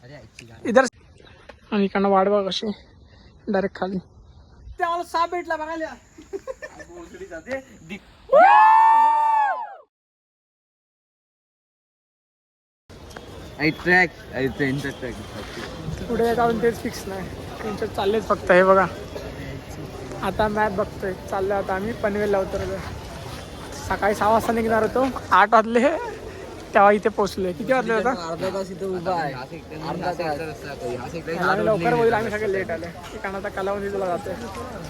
इधर आणि इकडनं वाट बघ कशी डायरेक्ट खाली. त्याला साप भेटला बघायला. ट्रॅक ट्रेनचा ट्रॅक पुढे जाऊन तेच फिक्स नाही. त्यांच्यात चाललेच फक्त हे बघा. आता मॅच बघतोय. चाललोय आता आम्ही पनवेलला उतरलोय. सकाळी 6 वाजता निघणार होतो. 8 वाजले तेव्हा इथे पोहोचलोय. किती वाजले होता? अर्धा तास इथे उभा आहे. लवकर बोलू आम्ही सगळे लेट आले. कारण आता कलावंदी तुला जातोय.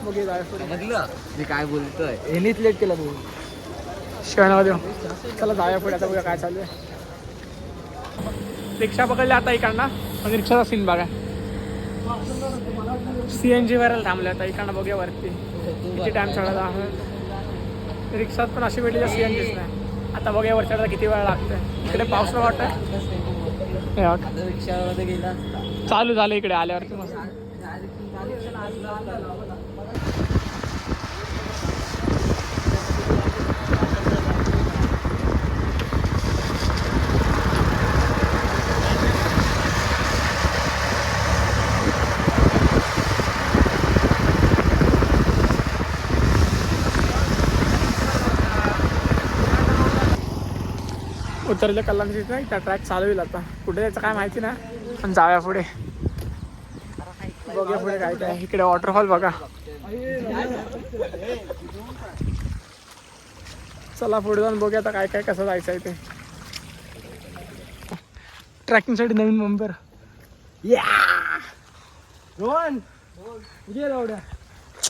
बघू जाय समजलं मी काय बोलतोय. यांनीच लेट केला तू शहनावर देऊ. चला जाऊया पुढे. आता बघूया काय चालू आहे. रिक्षा पकडली आता इकडनं. आणि रिक्षाचा सीन बघा. CNG वरायला थांबले आता इकडनं. बघूया वरती किती टाइम चढायला. रिक्षात पण अशी भेटली तर CNGच नाही. आता बघूया वर चढायला किती वेळ लागतोय. इकडे पाऊस वाटतंय. रिक्षामध्ये गेला चालू झालं इकडे आल्यावरती मस्त. उतरले कल्याणची नाही. त्या ट्रॅक चालू होईल आता. कुठे जायचं काय माहिती नाही. पण जाऊया पुढे. बघूया पुढे काय काय. इकडे वॉटरफॉल बघा. चला पुढे जाऊन बघूया आता काय काय कसं जायचं आहे ते. ट्रॅकिंगसाठी नवीन मेंबर.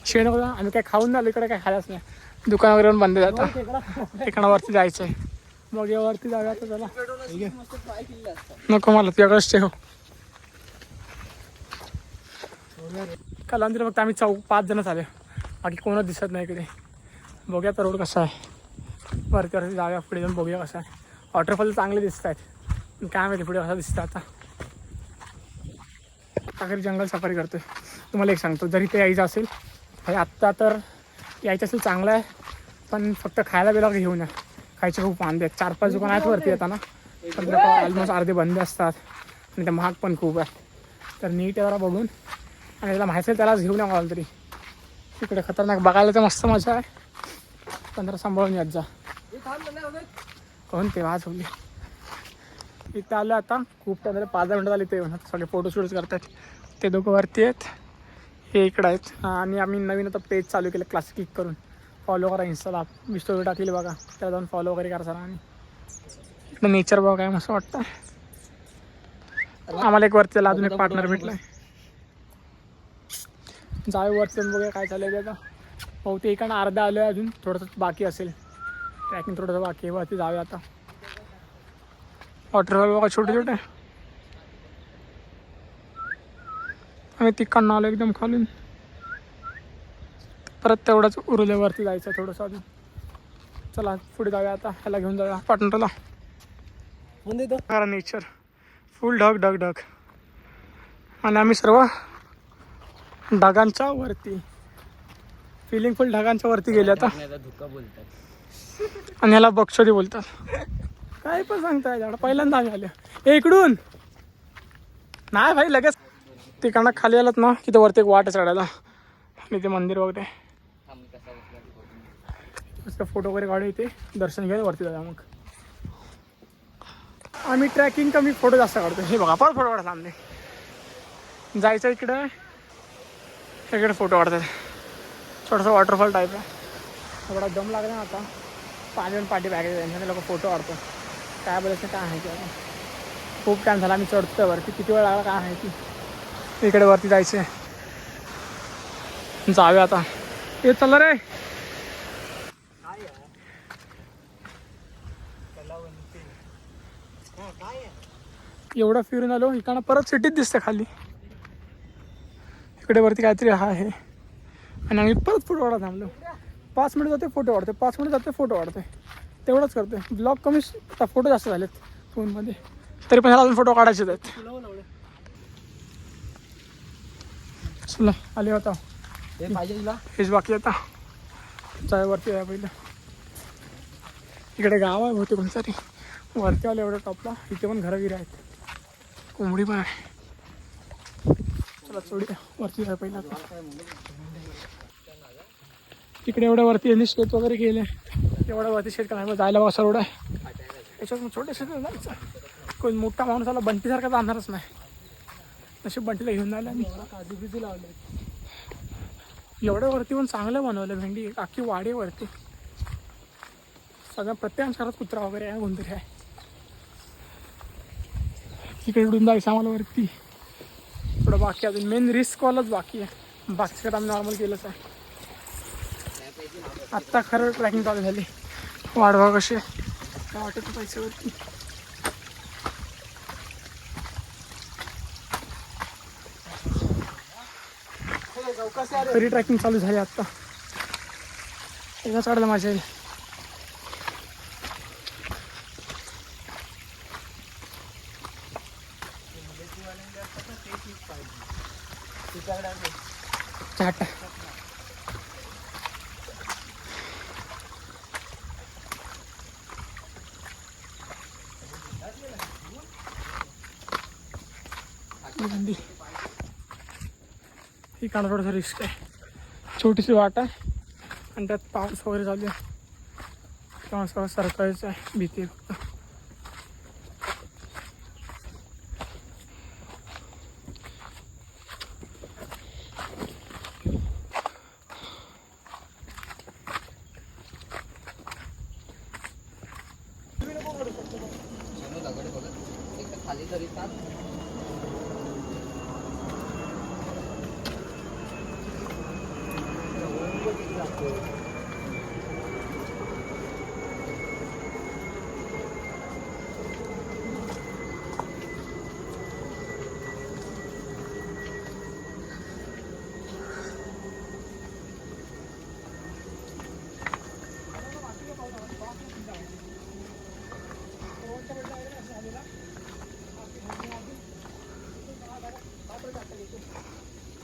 शेण बघा. आम्ही काय खाऊन आलो. इकडे काय खायलाच नाही. दुकान वगैरे बंद जातात. ठिकाणावरती जायचं आहे. मग यावरती जाऊया आता. चला नको मला तुझ्याकडेच ठेव. कलांदीला फक्त आम्ही 5 जण झाले. बाकी कोणच दिसत नाही इकडे. बघूया तर रोड कसा आहे. वरती वरती जाऊया. पुढे जाऊन बघूया कसं आहे. वॉटरफॉल चांगले दिसत आहेत. पण काय माहिती पुढे कसं दिसतं आता. घरी जंगल सफारी करतोय. तुम्हाला एक सांगतो. जरी ते यायचं असेल आत्ता तर यायचं असेल चांगलं आहे. पण फक्त खायला बिला घेऊन या. खायचे खूप वांदे आहेत. 4-5 दुकान आहेत वरती येताना. पण ऑलमोस्ट अर्धे बंद असतात. आणि ते महाग पण खूप आहे. तर नीट जरा बघून आणि त्याला माहिती आहे त्यालाच घेऊन या मला तरी. तिकडे खतरनाक बघायला तर मस्त मजा आहे. 15 सांभाळून येत जा. कोण ते वाज होली. इथं आलं आता. खूप टाइम झालं. 5-10 मिनिटं झाली. ते सगळे फोटोशूट्स करतात. ते दोघं वरती आहेत. हे इकडं आहेत. आणि आम्ही नवीन आता पेज चालू केलं. क्लासिक क्लिक करून फॉलो करा. इंस्टाला मी स्टोरी टाकली बघा. त्याला जाऊन फॉलो वगैरे करा. आणि इकडं नेचर बघा काय मस्त वाटतं. आम्हाला एक वरती अजून एक पार्टनर भेटला आहे. जाऊ वरती जाऊन बघूया काय चालू आहे आता. हो ते इकडनं अर्धा आलो आहे. अजून थोडंसं बाकी असेल. ट्रॅकिंग थोडंसं बाकी आहे. वरती जाऊया आता. वॉटरफॉल बघा छोटे छोटे. आम्ही तिकडनं आलो एकदम खालून. परत तेवढंच उरल्यावरती जायचं थोडंसं अजून. चला पुढे जाऊया आता. ह्याला घेऊन जाऊया पार्टनरला. नेचर फुल ढग ढग ढग. आणि आम्ही सर्व ढगांच्या वरती. फिलिंग फुल ढगांच्या वरती गेले आता. धुका बोलतात. आणि ह्याला बक्षोरी बोलतात. काय पण सांगताय झाड. पहिल्यांदा आम्ही आले. इकडून नाही भाई लगेच. तिकडनं खाली आलात ना की वरती एक वाट चढायला. आणि ते मंदिर वगैरे. फोटो वगैरे काढू. इथे दर्शन घ्यायला वरती जाऊया. मग आम्ही ट्रॅकिंग कमी फोटो जास्त काढतो. हे बघा परत फोटो काढा सामने. जायचं इकडं. इकडे फोटो काढतात. छोटासा वॉटरफॉल टाईप आहे. थोडा दम लागला ना आता. पाठी बॅगेज त्यांच्याकडे लोक फोटो काढतो. काय बोलायचं काय माहिती आता. खूप टाईम झाला आम्ही चढतोय वरती. किती वेळ लागला काय माहिती. इकडे वरती जायचं. जाऊया आता. ये चला रे. एवढं फिरून आलो. इकडनं परत सिटीत दिसते खाली. इकडे वरती काहीतरी आहे. आणि आम्ही परत फोटो काढा थांबलो. 5 मिनिट जाते फोटो काढते. 5 मिनिट जाते फोटो काढते. तेवढंच करते. ब्लॉग कमी फोटो जास्त झालेत फोनमध्ये. तरी पण ह्याला अजून फोटो काढायचे आहेत. चला आले होता. हेच बाकी आता. जायवरती आहे पहिलं. इकडे गाव आहे बहुतेक कोणतरी. वरती आलं एवढं टॉपला. इथे पण घरं गिरं आहेत. कोंबडी पण आहे. चला चोडी वरती जाय पहिला आता. तिकडे एवढ्या वरती यांनी शेत वगैरे केले, एवढ्या वरती शेत करायला जायला बघा रोड आहे. त्याच्यात छोटे शेत जायचं, कोण मोठा माणूस आला बंटीसारखा जाणारच नाही. तसे बंटीला घेऊन जायला मी काजू बिजू लावले. एवढ्या वरती पण चांगलं बनवलं भेंडी, अख्खी वाडीवरती. सगळ्या प्रत्येक शहरात कुत्रा वगैरे आहे, कोणतरी आहे. इकडे उडून जायचं आम्हाला वरती. थोडं बाकी अजून मेन रिस्कवालंच बाकी आहे, बाकी सगळं आम्ही नॉर्मल केलंच आहे. आत्ता खरं ट्रॅकिंग चालू झाली. वाढवा कसे काय वाटत पैसे वरती. तरी ट्रॅकिंग चालू झाली आत्ता. एकदा चढलं माझ्या चाट. ही काना थोडंसं रिस्क आहे, छोटीशी वाट आहे आणि त्यात पाऊस वगैरे चालू आहे, तेव्हा सरकायचं आहे, भीती आहे फक्त. खाली तरी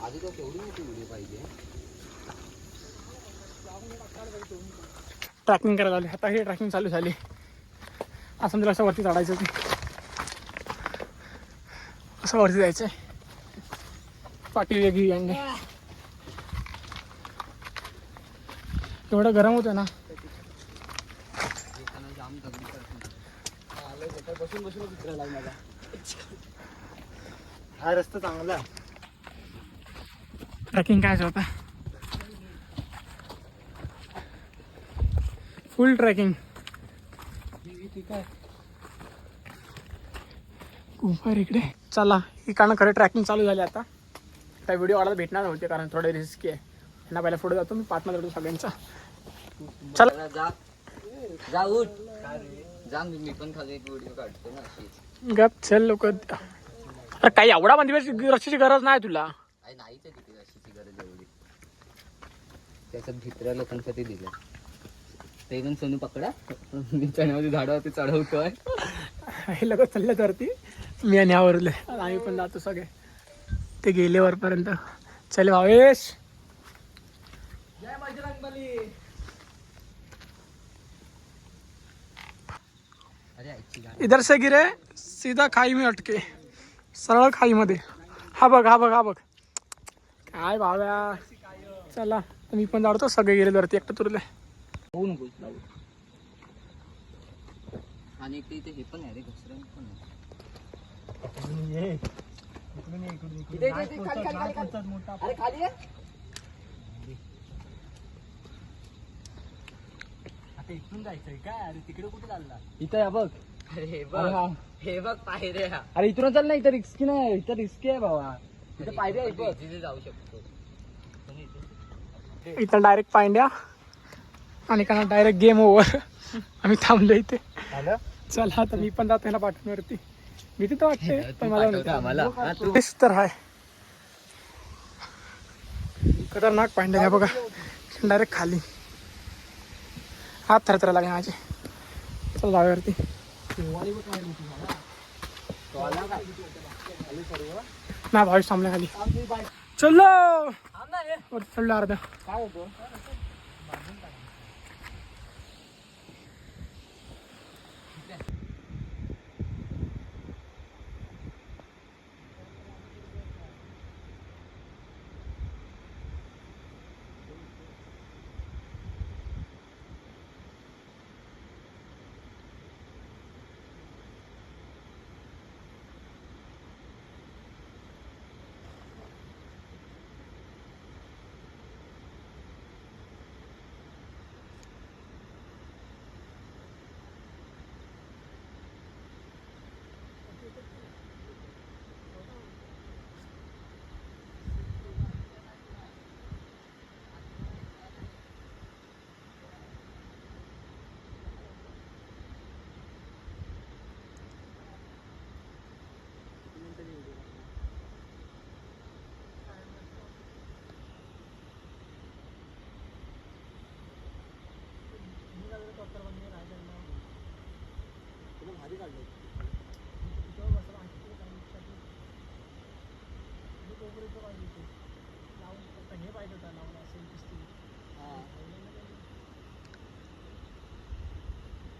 आधी तो केवढी मोठी व्हिडिओ पाहिजे. ट्रॅकिंग करायला आली आता. ही ट्रॅकिंग चालू झाली. असं म्हणजे असं वरती चढायचं, ते असं वरती जायचं आहे. पाठी वेगळी अंडे. एवढं गरम होतं ना. बसून बसून फिरायला लागला. हा रस्ता चांगला. ट्रॅकिंग काय होता, फुल ट्रॅकिंग. गुफा इकडे. चला इकडनं खरं ट्रॅकिंग चालू झाली आता. काय व्हिडिओ वाढायला भेटणार नव्हते कारण थोडं रिस्की आहे. यांना पहिला फोटो जातो मी, पार्टनर करतो सगळ्यांचा. चला जा जा उठ जा. मी पण खाली एक व्हिडिओ काढतो ना. गप चल लोक. अरे काही एवढा म्हणजे रस्त्याची गरज नाही तुला. नाहीच आहे तिथे अशीची गरज एवढी. त्याच्यात भित्र्या लोकांसाठी दिलं. ते पण सोनू पकडा, मी चण्यामध्ये झाडावरती चढवतोय. हे लोक चालले वरती, मी आणि आवरले. आम्ही पण जातो सगळे. ते गेले वरपर्यंत. चल भावेश. जय बजरंगबली. इधर से गिरे सीधा खाई में अटके, सरळ खाईमध्ये. हा बघ हा बघ हा बघ काय भाव्या. चला मी पण जाडतो. सगळे गेले वरती, एकटं तुरले. आणि इथे हे पण आहे रे, घसरण पण आहे. अरे खाली आहे. आता इथून जायचंय काय? अरे तिकडे कुठे चालला? इथं आहे बघ. हे बघ, हे बघ पायऱ्या. अरे इथून चाल ना. इथं रिस्की नाही, इथं रिस्की आहे बाबा. इथं पायऱ्या आहे बघ, तिथे जाऊ शकतो. इथं डायरेक्ट पांड्या आणि का डायरेक्ट गेम ओव्हर. आम्ही थांबलो इथे. चला आता मी पण जातो ह्याला पाठवूनवरती. भीती तर वाटते पण मला तर आहे. खतरनाक पांड्या आहे बघा, डायरेक्ट खाली. हात थरथरा लागले माझे. चल जाऊयावरती. ना भावेश थांबल्या खाली. चलो वरती चढलो अर्धा. काय होतो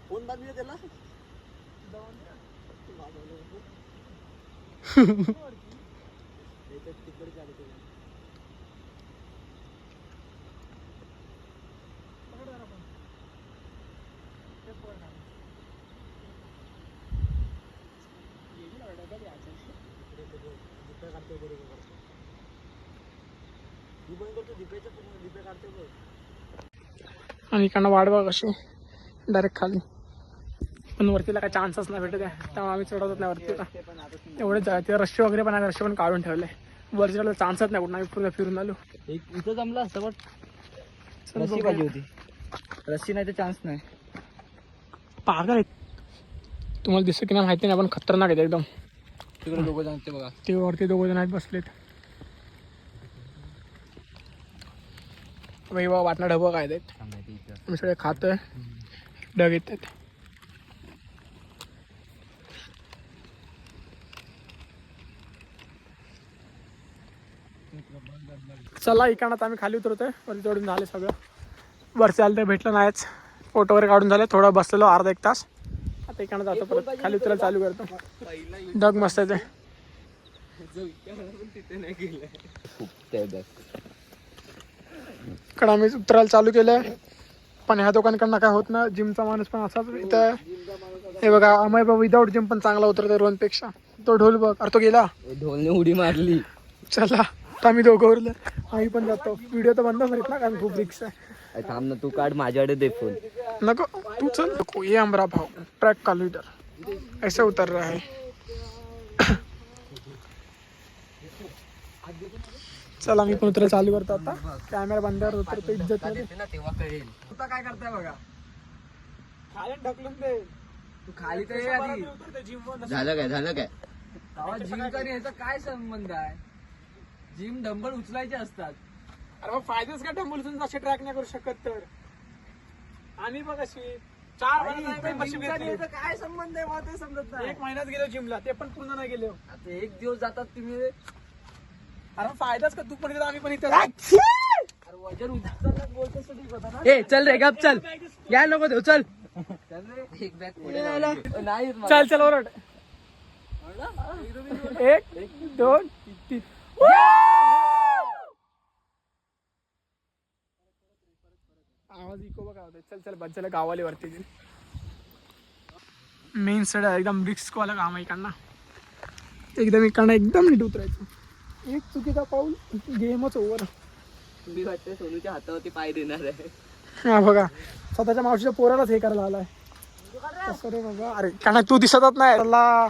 कोण बांधली त्याला तिकडे चालू आणि इकडनं वाढ बघ कशी डायरेक्ट खाली, पण वरतीला काय चान्सच नाही भेटत आहे, त्यामुळे आम्ही चढवत नाही वरतीला. एवढेच ते रस्ते वगैरे पण आहे, रस्ते पण काढून ठेवले, वरती चढायला चान्सच नाही कुठं. आम्ही पूर्ण फिरून आलो. इथं जमलं असतं पण चल रस्सी बघूया. पाहिजे होती. रस्सी नाही तर चान्स नाही. पागल आहेत. तुम्हाला दिसत की नाही माहिती नाही, पण खतरनाक आहेत एकदम. तिकडे दोघं जण ते बघा. ते वरती दोघं जण आहेत बसलेत. बाई बा वाटणं ढबं काय आहेत, आम्ही सगळे खातोय, डग येत आहेत. चला इकडनं आता आम्ही खाली उतरतोय, वरती चढून झाले सगळं. वरती आलं तर भेटलं नाहीच, फोटो वगैरे काढून झाले, थोडं बसलेलो अर्धा 1 तास. आता इकडनं जातो, परत खाली उतरायला चालू करतो. डग मस्त आहे ते. इकडं आम्ही उतरायला चालू केलंय, पण ह्या दोकानकडनं काय होत ना. जिमचा माणूस पण असाच इथं. हे बघा अमय बाबा विदाऊट जिम पण चांगला उतरतोय रोहनपेक्षा. तो ढोल बघ, अरे तो गेला. ढोलने उडी मारली. चला आता आम्ही दोघं उरलं, आम्ही पण जातो. व्हिडिओ तर बंद होत ना, कारण खूप रिक्स आहे. थांब ना, तू काढ, माझ्याकडे दे फोन. नको तू चल. नको ये अमरा भाव, ट्रैक का लीडर ऐसे उतर रहा है. चला मी पण उतरायला चालू करतो आता. कॅमेरा बंदावर उतरतो इज्जत मध्ये. तेव्हा कळेल. आता काय करताय बघा. खाली ढकलून दे. तू खाली तर ये आधी. झालं काय जिमचा आणि ह्याचा काय संबंध आहे? जिम डंबल उचलायचे असतात. अरे मग फायदाच काय डंबल असे ट्रॅक नाही करू शकत तर. आम्ही बघ अशी 4 महिन्यात काय संबंध आहे मला ते समजत नाही. 1 महिन्यात गेलो जिमला, ते पण पूर्ण नाही गेलो. आता 1 दिवस जातात तुम्ही. अरे फायदाच का, तू पण इथं आम्ही पण इथं. अरे वजन उचलताना बोलतोस तर ठीक होता ना. ए चल रे, गप चल. या नको देऊ, चल. एक बॅग पुढे लावली. नाही चल चल ओरड. 1 2 3. आवाज इको बघा होता. चल चल बस, चला गावाले वरती मेन सड एकदम रिस्क वाला काम आहे इकडनं. एकदम इकडनं एकदम नीट उतरायचं. एक चुकीचा पाऊल गेमच ओव्हर. मी वाटतं सोनूच्या हातावरती पाय देणार आहे. हा बघा, स्वतःच्या मावशीच्या पोरालाच हे करायला आलाय. कसं रे बाबा. अरे कारण तू दिसतच नाही त्याला.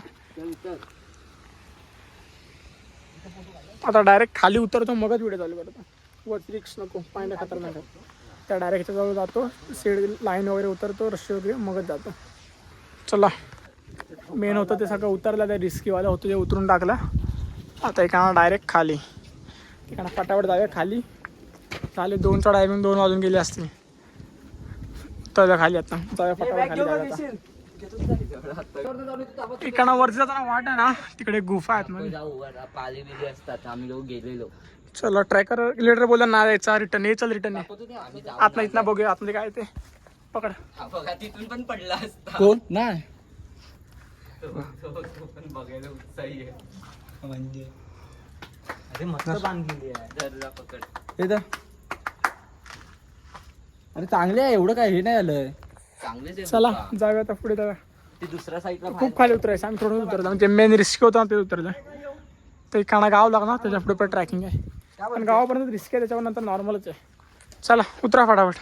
आता डायरेक्ट खाली उतरतो, मगच व्हिडिओ चालू करतो. वरती रिक्स नको, पायला खतरनाक आहे. त्या डायरेक्ट जवळ जातो, सीड लाईन वगैरे उतरतो, रस्ते वगैरे मगच जातो. चला मेन होतं ते सगळं उतरलं, ते रिस्कीवालं होतं ते उतरून टाकलं. आता एका डायरेक्ट खाली, एका फटाफट जाऊया खाली. झाले 2चा टायमिंग, 2 वाजून गेले असतील. तर खाली आता जाऊया फटाफट खाली जाऊया. इकडं वरती जाताना वाट आहे ना, तिकडे गुफा आहेत मध्ये. जाऊ, पाले बिले असतात, आम्ही लोक गेलेलो. चला ट्रॅकर लिडर बोलला ना यायचा रिटर्न ये. चल रिटर्न ये. आतला इथना बघूया आतमध्ये काय ते. पकड. बघा तिथून पण पडला असता. कोण नाही तो पण बघायला उत्साही आहे. म्हणजे अरे मस्त बांधलेली आहे. धरला पकड. हे तर अरे चांगले आहे, एवढं काय हे नाही आलंय. चांगलेच आहे. चला जाऊया आता पुढे जाऊया. ते दुसऱ्या साईडला खूप खाली उतरायचं, आम्ही थोडं उतरलं. म्हणजे मेन रिस्क होतं ना ते उतरलं. ते काना गाव लागणार, त्याच्या पुढे पण ट्रॅकिंग आहे. पण गावापर्यंत रिस्क आहे, त्याच्यावर नंतर नॉर्मलच आहे. चला उतरा फटाफट.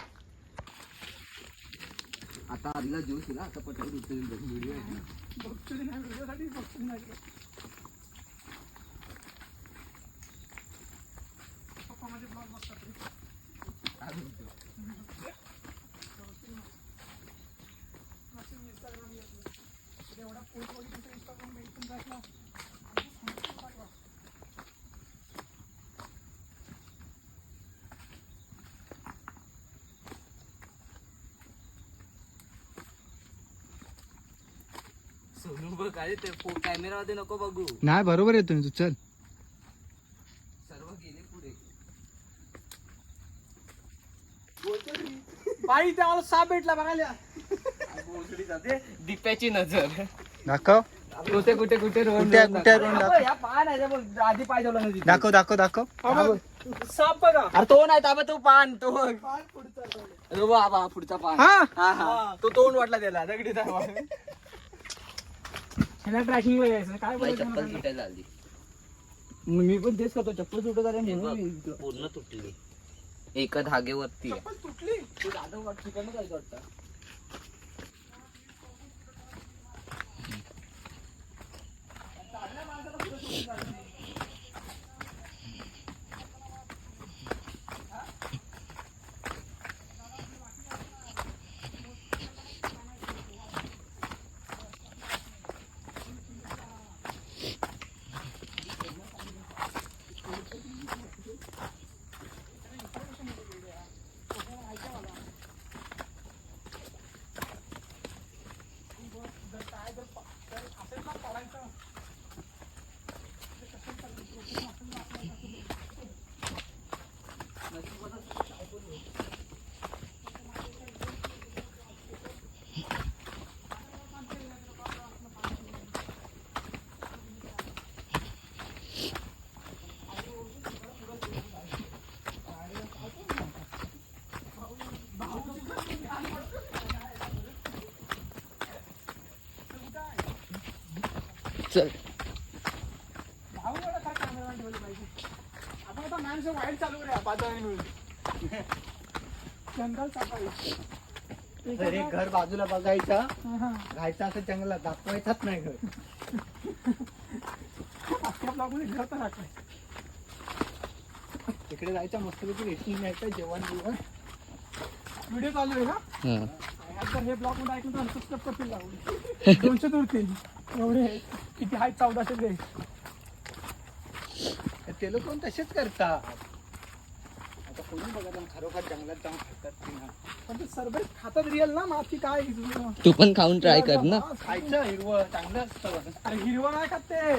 आता आधीला जोश दिला, आता पटकन उचलून व्हिडिओ आहे. सोनू बघ, काय ते कॅमेरा मध्ये नको बघू. नाही बरोबर येतो तू. चल चल बाई त्या मला साप भेटला बघायला. दिप्याची नजर दाखव कुठे कुठे कुठे कुठे कुठे दाखव या पान आहे बघ, आधी पाय ठेवला ना तिथे. दाखव दाखव दाखव साप बघा. अरे तो नाही ताबा तो पान तो बघ. अरे बाबा पुढचा पान हा हा हा तो तोंड वाटला त्याला दगडी दावा. ह्याला ट्रॅकिंगला यायचं काय माझी बोलायचं चप्पल मला? तुटायला आली मी पण तेच करतो, चप्पल सुटत आले हे म्हणून बघ, पूर्ण तुटली एका धागेवरती आहे. चप्पल तुटली. ते दादा वाट- तिकडनं जायचं वाटतं. चल आपण आता माणसं वाईट चालू रे पाताळी मिळून. जंगल सफारी. अरे घर बाजूला बघायचा हा. राहायचं असं जंगलात दाखवायचाच नाही घर. अख्ख्या ब्लॉगमध्ये घर तर राखलंय. तिकडे जायचं मस्तपैकी रेस्टिंग घ्यायचं जेवण बिवण. व्हिडिओ चालू आहे का? हा. तर हे ब्लॉग मध्ये ऐकून सबस्क्राईब करतील लागून 200 उरतील एवढे किती आहेत 1400 ते. ते लोक पण तसेच करतात. आता कोणी बघा जाऊन खरोखर जंगलात जाऊन खातात की ना. पण ते सर्व खातात रिअल ना माती काय तुझं? तू पण खाऊन ट्राय कर ना. खायचं हिरवं चांगलं असतं. अरे हिरवा नाही खात ते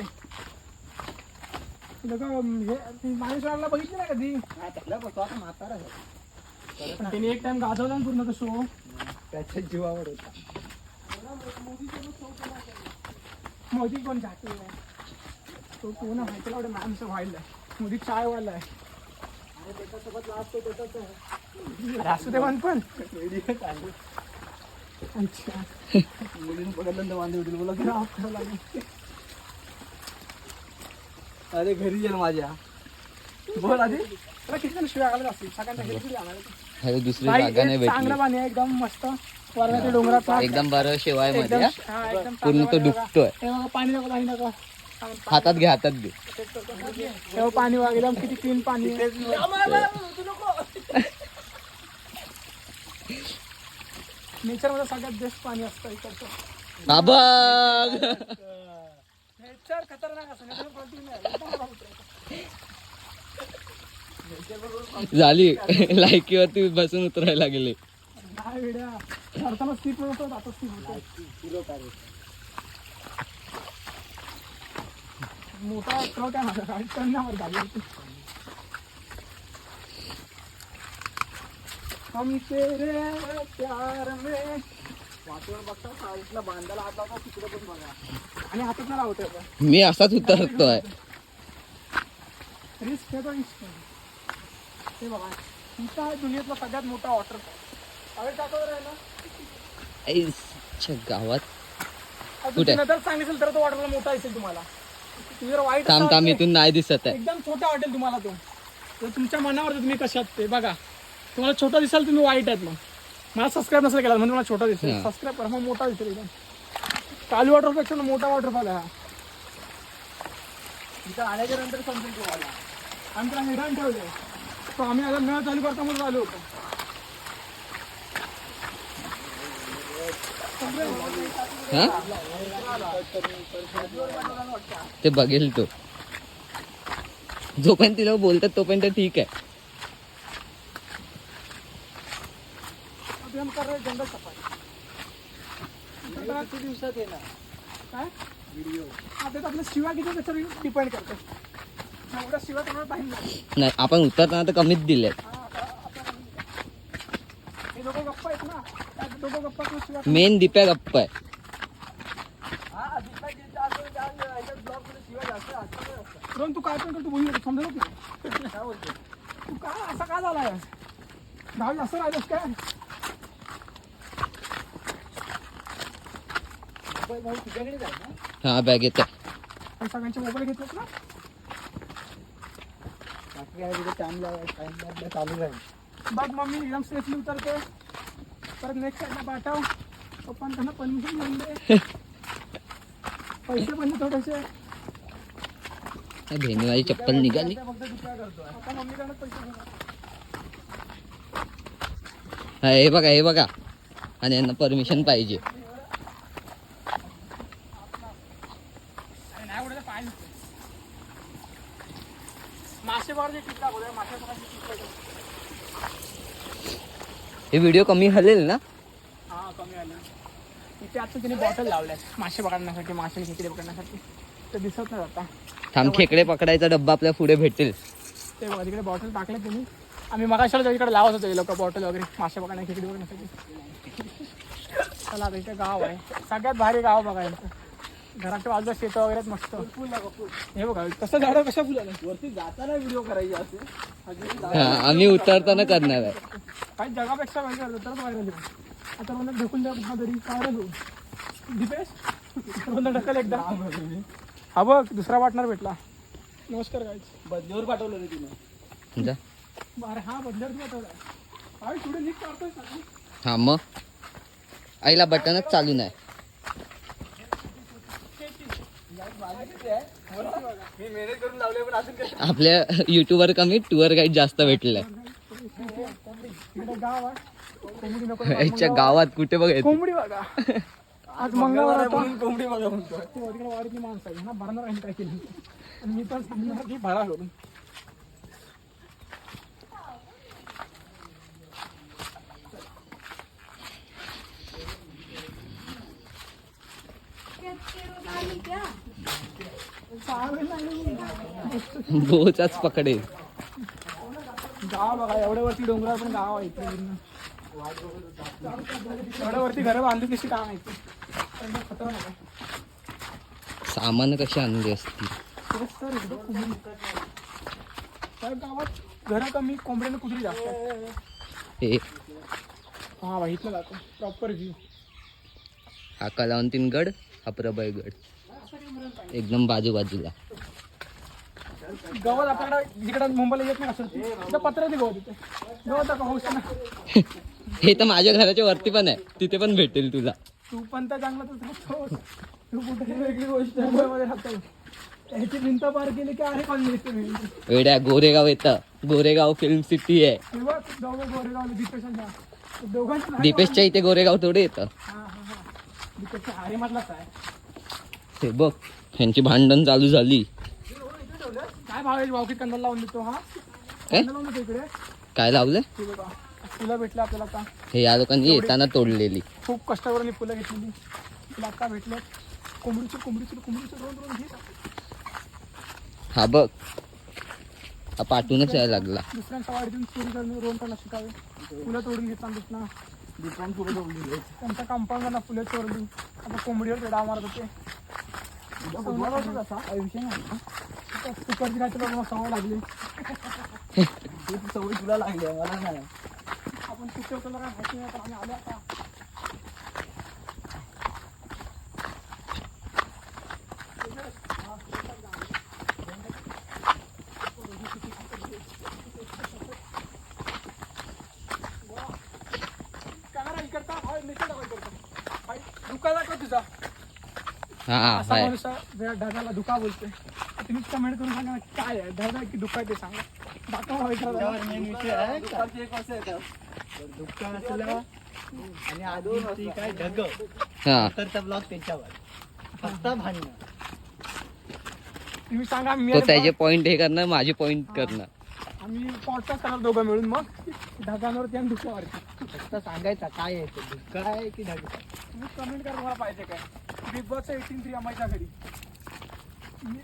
लोक. हे माणूसला बघितलं ना कधी? नाही त्याला बघतो आता म्हातारा आहे. पण त्याने एक टाइम गाजवला ना पूर्ण तो शो. त्याच्या जीवावर होता. मोदी कोण झाके तो कोण माहिती एवढं माणसं व्हायला. मोदी चाय वाला आहे. अरे त्याच्यासोबत लास्ट त्याच्याच असू दे पण व्हिडिओ चालू. अच्छा मुलीनं पकडलं वांदे होतील बोला. राव करावं लागेल. अरे घरी ये ना माझ्या. बोल आधी त्याला किती जण शिवाय घालत असतील सगळ्यांना घरी किती आणायला. अरे दुसरी बाई, जागा नाही एक भेटली. चांगलं पाणी आहे एकदम मस्त वर्गाच्या डोंगरात एकदम बरं शेवाय मध्ये एकदम हा. हा, एकदम पूर्ण तो चांगलं बघा. डुबतोय. हे बघा पाणी नको पाणी नको. हातात घे हातात घे. हे बघा, पाणी बघा एकदम किती क्लीन पाणी आहे. नेचर मध्ये सगळ्यात बेस्ट पाणी असतं इकडचं. बाबा नेचर खतरनाक असतं. नेचर quality नाही. एकदम बघा उतरायचं. झाली लायकीवरती बसून उतरायला गेले. काय वेड्या करताना स्किप होतो आता स्किप होतो. मोठा ट्रक आहे माझा गाडी करण्यावर गाडी होती. हम तेरे प्यार में वाटेवर बघता साईडला बांधायला हात लावता तिकडे पण बघा. आणि हातात ना लावतोय आपण. मी असाच उतरतोय. रिस्क घेतो रिस्क. हे बघा इथं आहे दुनियेतला सगळ्यात मोठा वॉटर अरे टाकावर आहे ना. आईच्या गावात आता कुठे? तुम्ही नंतर सांगितलं तर तो वॉटरला मोठा दिसेल तुम्हाला. तुम्ही जर वाईट थांब असाल थांब ते इथून नाही दिसत आहे. एकदम छोटा वाटेल तुम्हाला तो. तर तुमच्या मनावर तुम्ही कशात ते बघा. तुम्हाला छोटा दिसाल तुम्ही वाईट आहेत. मग मला सबस्क्राईब नसेल केला म्हणजे मला छोटा दिसेल. हा. सबस्क्राईब करा मग मोठा दिसेल एकदम. चालू वॉटरपेक्षा मोठा वॉटरफॉल आहे हा. इथं आल्याच्या नंतर समजेल तुम्हाला. आम्ही त्याला हिडन ठेवले. तो आम्ही आता नळ चालू करता म्हणून चालू होतो. हा ते बघेल तो. जोपर्यंत तिला बोलतात तोपर्यंत ठीक आहे. अभी हम कर रहे हैं जंगल सफारी. किती दिवसात येणार काय व्हिडिओ? आता आपल्या शिवा किती त्याच्यावर डिपेंड करतो. एवढा शिवा तुम्हाला टाइम लागेल. नाही आपण उतरताना तर कमीच दिलेत. हे लोक गप्पा बघ ना त्या दोघं गप्पा करून शिवाय मेन दीप्या गप्प आहे. हा दीपक जिंकला असेल त्या ह्याच्यात ब्लॉग मध्ये शिवाय जास्त असतात. रोहन तू काय पण कर तू बोलू नको समजत नाही काय बोलतो तू काय असं का झालाय दहावी असं राहिलंस काय भाऊ तुझ्याकडेच आहे ना. हा बॅग येते. आणि सगळ्यांचे मोबाईल घेतलेस ना बाकी काय तिथे टाइम चालू राहील. बघ मम्मी एकदम सेफली उतरते परत नेक्स्ट साईडला पाठव पप्पा त्यांना परमिशन घेऊन दे पैसे पण दे थोडेसे भेणीवाली चप्पल निघाली. फक्त दुसरा करतोय. पप्पा मम्मीकडे पैसे घेऊन हा हे बघा आणि यांना परमिशन पाहिजे. नाही उडे पाय मासे बघायचे टिक दाखवतो मासे बघायचे हे व्हिडिओ कमी हलेल ना. हा कमी आलं इथे आता तिने बॉटल लावल्या मासे पकडण्यासाठी मासे खेकडे पकडण्यासाठी ते दिसत नाही आता थांब खेकडे पकडायचा डब्बा आपल्या पुढे भेटेल. ते बघा तिकडे बॉटल टाकले तुम्ही आम्ही मगाशाला तिकडे लावत होतो लोक बॉटल वगैरे मासे पकडण्या खेकडे पकडण्यासाठी. चला आता इथे गाव आहे सगळ्यात भारी गाव बघा यांचं घराच्या बाजूला शेतं वगैरे आहेत मस्त. फुल लागा फुल. हे बघा कसं झाडं कशा फुलाला वरती जाताना व्हिडिओ करायची असेल. हा आम्ही उतरताना करणार आहे. काही जगापेक्षा वेगळं करतो तर व्हायरल आता मला ढकून द्या कुठं तरी व्हायरल होऊ दीपेश मला ढकल एकदा हा बघ दुसरा पार्टनर भेटला. नमस्कार गाईज बदलीवर पाठवलं रे तिने. जा. अरे हा बदल्यावर तू आठवला अरे पुढे नीट काढतोय सगळी हा मग आईला बटनच चालू नाही. मी मेहनत करून लावले पण अजून काय. आपल्या युट्यूबवर कमी टूर गाईड जास्त भेटलाय. इकडे गाव आहे कोंबडी नको याच्या गावात कुठे बघायचं. कोंबडी बघा आज मंगळवार आहे होता. म्हणून कोंबडी बघा म्हणतो. तिकडे वाडीतली माणसं आहे ना भरणार आहे काय केली आणि मी पण सांगणार की भरा करून बोचाच पकडेल. गाव बघा एवढ्या वरती डोंगरावर पण गाव आहे इथे एवढ्या वरती घरं बांधली कशी काम आहे इथे. खतरनाक आहे. सामान कशी आणली असती. तेच तर इकडं कोंबडी. त्या गावात घरं कमी कोंबड्याने कुत्री जास्त आहेत. हे हा भाई इथलं जातो प्रॉपर व्ह्यू हा कलावंतीन गड हा प्रबळगड एकदम बाजूबाजूला. गवत आपल्याकडे जिकडे मुंबईला येत नाही असं तिथं पत्र्याचे गवत येते गवत आता पाऊस ना हे तर माझ्या घराच्या वरती पण आहे तिथे पण भेटेल तुला. तू पण त्या जंगलातच राहतोस तू कुठे वेगळी गोष्ट मुंबईमध्ये राहतो याची भिंत पार केली की आहे कॉलनी दिसते मी वेड्या गोरेगाव येतं. गोरेगाव फिल्म सिटी आहे. किंवा दोघं गोरेगावला दीपेशांच्या दोघांच्या नाही दीपेशच्या इथे गोरेगाव थोडे येतं. हा हा हा दीपेशच्या हारी मधलाच आहे. हे बघ ह्यांची भांडण चालू झाली. काय भाव आहे भावकीत कंदाला लावून देतो हा काय लावून देतो इकडे काय लावलं. हे बघा फुलं भेटलं आपल्याला आता हे या लोकांनी येताना तोडलेली. खूप कष्ट करून ही फुलं घेतलेली फुलं आता भेटल्यात कोंबडीची रोज घेत हा बघ हा पाठवूनच यायला लागला. दुसऱ्यांच्या वाडीतून चोरी करून रोन करणं शिकावे फुलं तोडून घेतला दुसरा दुकान पुढे जोडली. त्यांच्या कंपाऊंडला फुलं चोरली आता कोंबडीवर वेडा मारत होते विषय नाही. सुकरची काय तुला सवय लागली ही सवय तुला लागली आहे, मला नाही. आपण सुकवतो काय माहिती नाही तर आम्ही आलो आता दुकाला का तुझा हा असा हाय माणूस ढगाला धुका बोलतोय तुम्ही कमेंट करून सांगा काय आहे ढग की धुका ते सांगा दाखवा विषय आहे दुपारची 1 वाजता येतात. दुःख असलं आणि आधी काय ढग हा नंतरचा ब्लॉग त्याच्यावर फक्त भांडणं. तुम्ही सांगा मी तो आणि त्याचे पॉइंट हे करणार माझे पॉइंट करणार. आम्ही पॉडकास्ट करणार दोघं मिळून मग ढगांवरती आणि धुक्यावरती फक्त सांगायचं काय आहे ते दुःख आहे की ढग. तुम्ही कमेंट करा मला पाहिजे काय बिग बॉस 18-3 अमायच्या घरी मी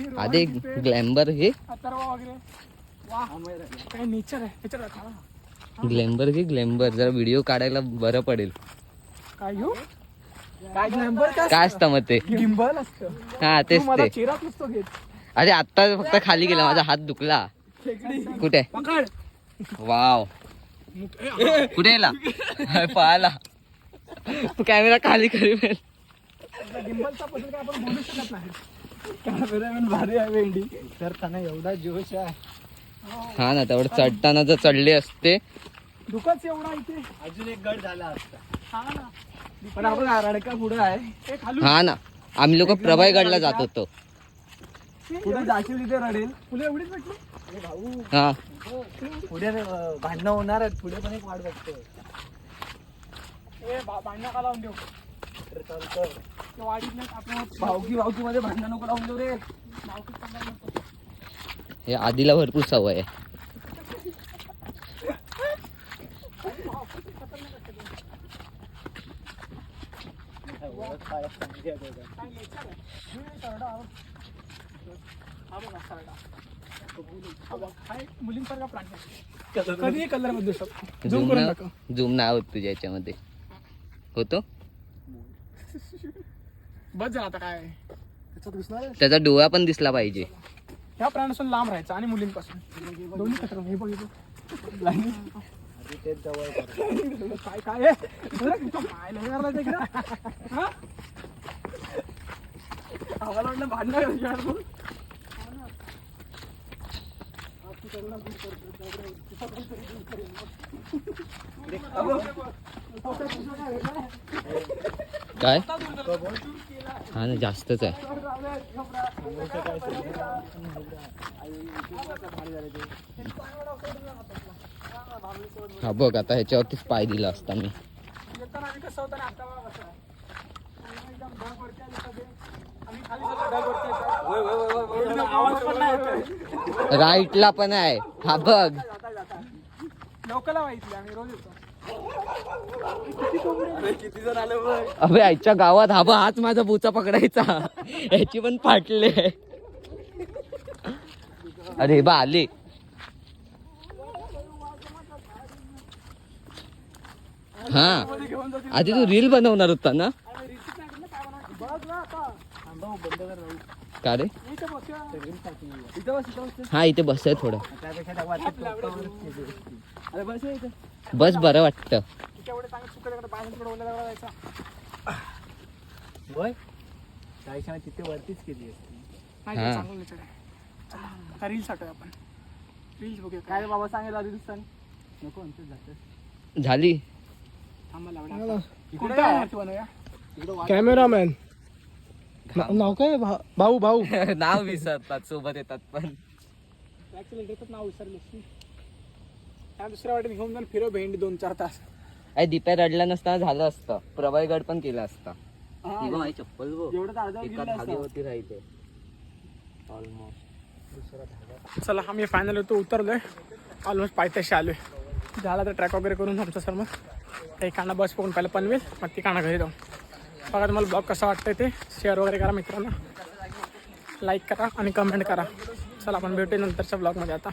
रोहन, आधी दीपेश, ग्लॅम्बर हे अथर्व वगैरे वा काय नेचर आहे त्याच्यात ग्लॅम्बर की ग्लॅम्बर जरा व्हिडिओ काढायला बरं पडेल. काय घेऊ? काय नंबर काय असतं मग ते? गिंबल असतं. हा तेच तू मला ते. चिरात नसतो घेत. अरे आत्ता फक्त खाली गेला माझा हात दुखला. कुठे? पकड. वाव कुठे गेला? पळाला. कॅमेरा खाली करी गिंबलचा बद्दल काय आपण बोलू शकत नाही. कॅमेरामॅन भारी आहे भेंडी. तर त्यांना एवढा जोश आहे. हा ना तेवढं चढताना जर चढले असते. दुखच एवढा इथे. अजून एक गड झाला असता. हा ना. पण आपण रडका पुढे आहे. हे खालून. हा ना आम्ही लोक प्रभाईगडला जात होतो. पुढे जाशील तिथे रडेल. फुलं एवढीच भेटली. हा पुढे भांडणं होणार आहेत. पुढे पण एक वाट बघतोय. भांडणं का लावून देऊ? तर चालतं. ते वाढीत नाही आपण भावकी मध्ये भांडण नको लावून देऊ रे. भावकीत चांगला नको. हे आधीला भरपूर सवय आहे. ओळख काय चांगली आहे दोघांची. काय nature आहे. हे सरडा हा. हा बघा सरडा. हा बघ, हा एक मुलींसारखा प्राणी आहे. कधीही कलर बदलू शकतो. झूम करून टाका. झूम नाही होत तुझ्या याच्यामध्ये होतो. बस झाला आता काय. त्याचा डोळा पण दिसला पाहिजे. ह्या प्राण्यापासून लांब राहायचं आणि मुलींपासून दोन्ही खतरनाक. हे बघितलं आधी तेच जवळ कर. काय काय आहे? बरं, तुमचं पाय लय लागलं ते का? हा? आम्हाला वाटलं भांडणं करायची यार तू. काय हा ना जास्तच आहे. हा बघ आता ह्याच्यावरतीच पाय दिला असता मी. येताना आम्ही कसं होतं ना आता बघा कसं आहे. एकदम ढगवरती आले सगळे. आम्ही खाली सगळं ढगवरती येतो. आवाज पण नाही येतोय. राईटला पण आहे. हा बघ लोकला माहिती आम्ही रोज येतो. किती जण आले बघ. अबे आईच्या गावात हा बघ हाच माझा बुचा पकडायचा. ह्याची पण फाटले. अरे बा आले. हा आधी तू रील बनवणार होता ना. का रे इथं बस. हा इथे बस आहे थोडं. त्यापेक्षा त्या वाटेत टोकावरच केली. अरे बस इथे. बस बरं वाटतं. तेवढे चांगले चुकले बाहेर तिकडे ओल्या दगडाला जायचा. होय त्यापेक्षा तिथे वरतीच केली असती. नाही हा. चांगलं नेचर आहे. चला, आता रील्स टाकूया आपण. रील्स बघूया काय काय बाबा सांगेल आधी तूच सांग. नको आमचं जातं. झाली. थांबा लावडा. इकडे कोणत्या आहे. वरती बनवूया? कॅमेरामॅन नाव काय भाऊ भाऊ नाव विसरतात सोबत येतात पण. ऍक्च्युली देतात नाव विसरले. त्या दुसऱ्या वाटेत घेऊन जाऊन फिरव भेंडी 2-4 तास. अरे दीप्या रडला नसता झालं असतं. प्रभाईगड पण केला असता. हा. ही बघ माझी चप्पल बघ. एवढं तर अर्धा एका गेला असता. धाग्यावरती राहायचे ऑलमोस्ट. चला आम्ही फायनल होतो उतरलोय. ऑलमोस्ट पायथ्याशी आलोय. झाला तर ट्रॅक वगैरे करून आमचं सर मग एकांना बस पकडून पहिला पनवेल मग तिकांना घरी जाऊन. बघा तुम्हाला ब्लॉग कसा वाटतंय ते शेअर वगैरे करा मित्रांना. लाईक करा आणि कमेंट करा. चला आपण भेटूया नंतरच्या ब्लॉगमध्ये आता.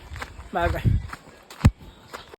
Bye bye.